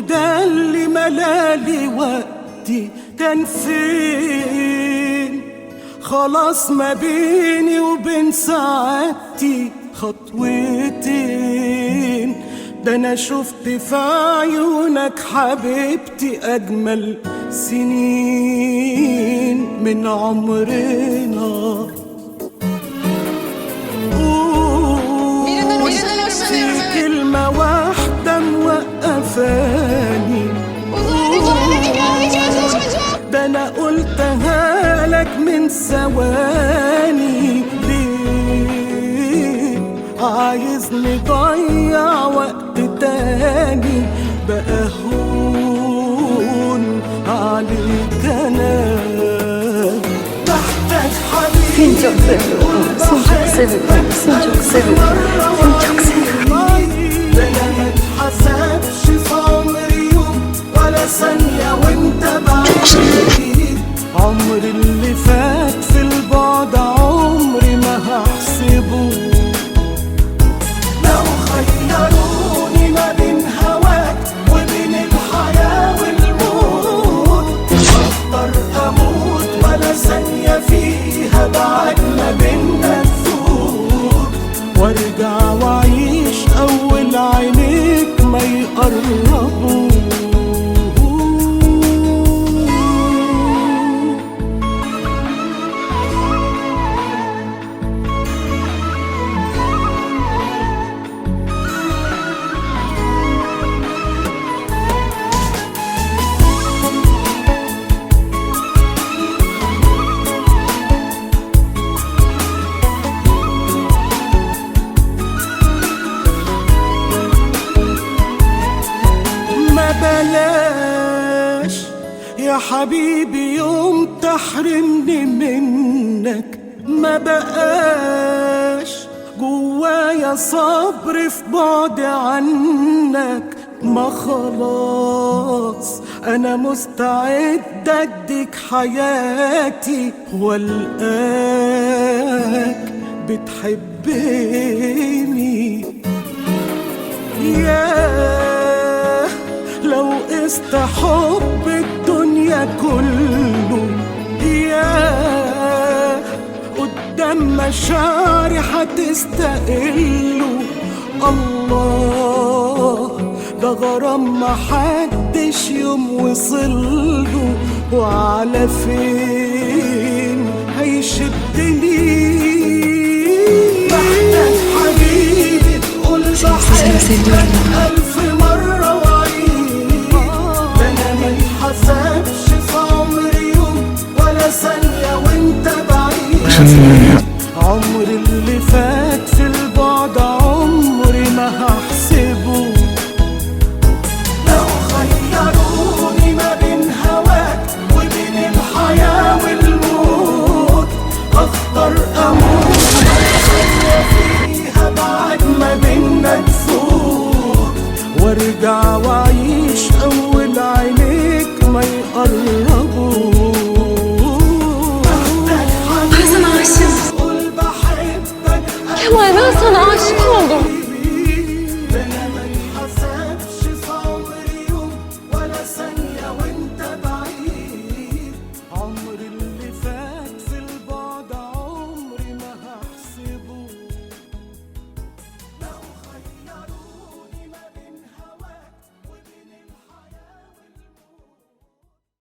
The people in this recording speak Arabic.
ده اللي ملالي وقتي كان فين؟ خلاص ما بيني وبين سعادتي خطوتين. ده انا شفت في عيونك حبيبتي اجمل سنين من عمرنا. في كلمة واحدة موقفاني، ده انا قلتها لك من ثواني. ليه عايزني ضيع وقت تاني؟ بقى هون عليك انا. بحتاج حبيبي ده انا متحسبش في عمري يوم ولا ثانية وانت بعيد. عمري اللي فات في البعد عمري ما هحسبه. لو خيروني ما بين هواك وبين الحياة والموت اختار اموت ولا ثانية فيها بعد ما بينا تفوت، وارجع واعيش اول عينيك ما يقربوا. بلاش يا حبيبي يوم تحرمني منك، ما بقاش جوايا صبر في بعد عنك. ما خلاص انا مستعد اديك حياتي والقاك بتحبني. ياه لو قست حب الدنيا كله، ياه قدام مشاعري هتستقله. الله ده غرام محدش يوم وصله، وعلى فين هيشدني؟ محتاج حبيبي تقول بحبك ألف مرة وعيد. ده أنا متحسبش في عمري يوم ولا ثانية وأنت بعيد. عمري اللي فات في البعد عمري ما هحسبه. لو خيروني ما بين هواك وبين الحياة والموت اختار اموت فيها بعد ما بينا تفوت، وارجع واعيش اول عينيك ما يقربوا. Kemal ben sana aşık oldum.